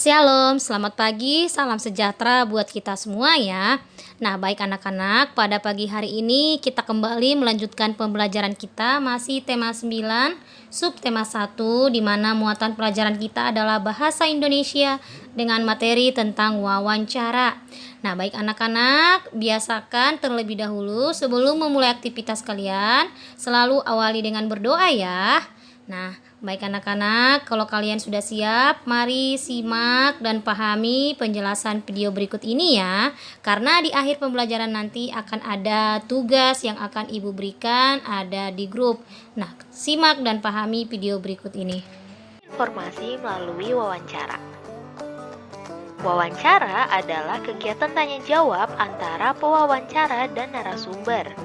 Shalom, selamat pagi, salam sejahtera buat kita semua ya. Nah, baik anak-anak, pada pagi hari ini kita kembali melanjutkan pembelajaran kita masih tema 9, subtema 1 di mana muatan pelajaran kita adalah bahasa Indonesia dengan materi tentang wawancara. Nah, baik anak-anak, biasakan terlebih dahulu sebelum memulai aktivitas kalian, selalu awali dengan berdoa ya. Nah, baik anak-anak, kalau kalian sudah siap, mari simak dan pahami penjelasan video berikut ini ya. Karena di akhir pembelajaran nanti akan ada tugas yang akan Ibu berikan, ada di grup. Nah, simak dan pahami video berikut ini. Informasi melalui wawancara. Wawancara adalah kegiatan tanya-jawab antara pewawancara dan narasumber.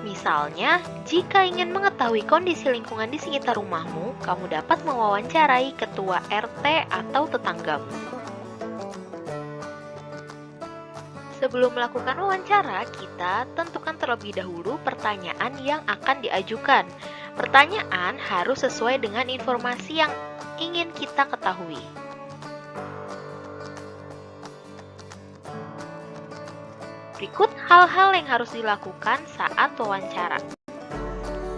Misalnya, jika ingin mengetahui kondisi lingkungan di sekitar rumahmu, kamu dapat mewawancarai ketua RT atau tetanggamu. Sebelum melakukan wawancara, kita tentukan terlebih dahulu pertanyaan yang akan diajukan. Pertanyaan harus sesuai dengan informasi yang ingin kita ketahui. Berikut hal-hal yang harus dilakukan saat wawancara.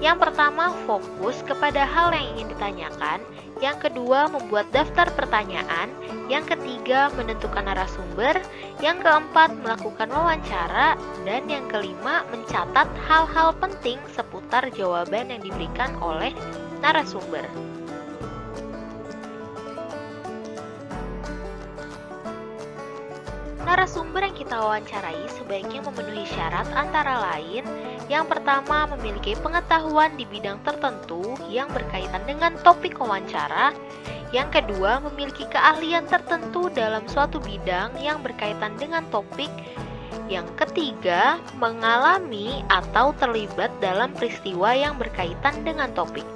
Yang pertama, fokus kepada hal yang ingin ditanyakan. Yang kedua, membuat daftar pertanyaan. Yang ketiga, menentukan narasumber. Yang keempat, melakukan wawancara. Dan yang kelima, mencatat hal-hal penting seputar jawaban yang diberikan oleh narasumber. Narasumber yang kita wawancarai sebaiknya memenuhi syarat antara lain. Yang pertama, memiliki pengetahuan di bidang tertentu yang berkaitan dengan topik wawancara. Yang kedua, memiliki keahlian tertentu dalam suatu bidang yang berkaitan dengan topik. Yang ketiga, mengalami atau terlibat dalam peristiwa yang berkaitan dengan topik.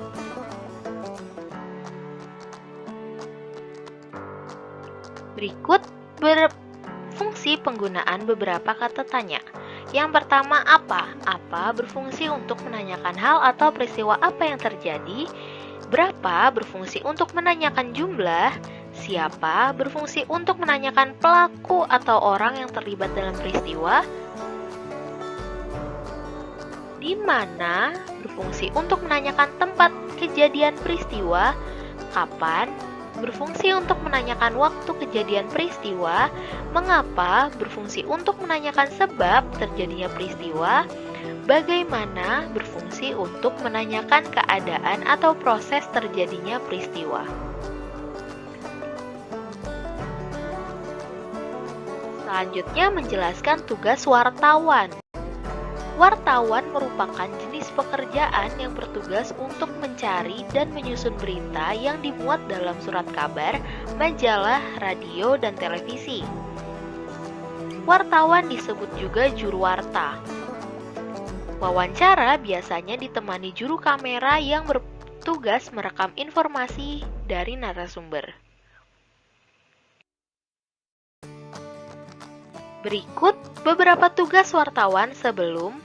Berikut fungsi penggunaan beberapa kata tanya. Yang pertama, apa? Apa berfungsi untuk menanyakan hal atau peristiwa apa yang terjadi. Berapa berfungsi untuk menanyakan jumlah. Siapa berfungsi untuk menanyakan pelaku atau orang yang terlibat dalam peristiwa. Di mana berfungsi untuk menanyakan tempat kejadian peristiwa. Kapan berfungsi untuk menanyakan waktu kejadian peristiwa. Mengapa berfungsi untuk menanyakan sebab terjadinya peristiwa. Bagaimana berfungsi untuk menanyakan keadaan atau proses terjadinya peristiwa. Selanjutnya, menjelaskan tugas wartawan. Wartawan merupakan jenis pekerjaan yang bertugas untuk mencari dan menyusun berita yang dimuat dalam surat kabar, majalah, radio, dan televisi. Wartawan disebut juga juru warta. Wawancara biasanya ditemani juru kamera yang bertugas merekam informasi dari narasumber. Berikut beberapa tugas wartawan sebelum,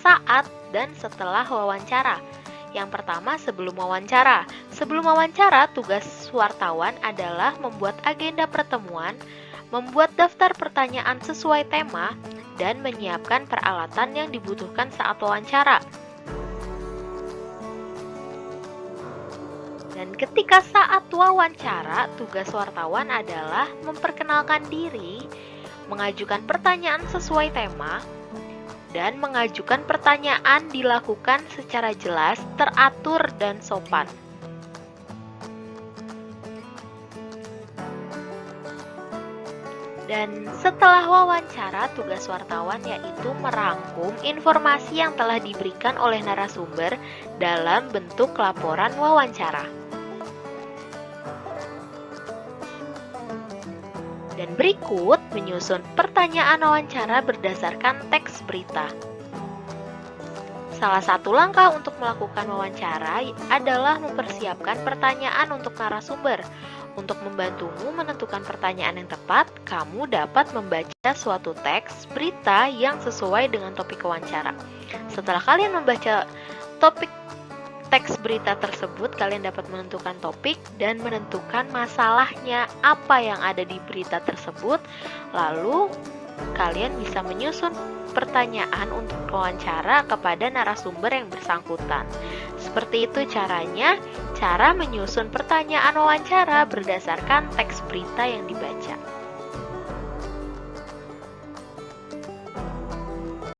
saat, dan setelah wawancara. Yang pertama, sebelum wawancara. Sebelum wawancara, tugas wartawan adalah membuat agenda pertemuan, membuat daftar pertanyaan sesuai tema, dan menyiapkan peralatan yang dibutuhkan saat wawancara. Dan ketika saat wawancara, tugas wartawan adalah memperkenalkan diri, mengajukan pertanyaan sesuai tema, dan mengajukan pertanyaan dilakukan secara jelas, teratur, dan sopan. Dan setelah wawancara, tugas wartawan yaitu merangkum informasi yang telah diberikan oleh narasumber dalam bentuk laporan wawancara. Dan berikut menyusun pertanyaan wawancara berdasarkan teks berita. Salah satu langkah untuk melakukan wawancara adalah mempersiapkan pertanyaan untuk narasumber. Untuk membantumu menentukan pertanyaan yang tepat, kamu dapat membaca suatu teks berita yang sesuai dengan topik wawancara. Setelah kalian membaca topik teks berita tersebut, kalian dapat menentukan topik dan menentukan masalahnya apa yang ada di berita tersebut. Lalu, kalian bisa menyusun pertanyaan untuk wawancara kepada narasumber yang bersangkutan. Seperti itu cara menyusun pertanyaan wawancara berdasarkan teks berita yang dibaca.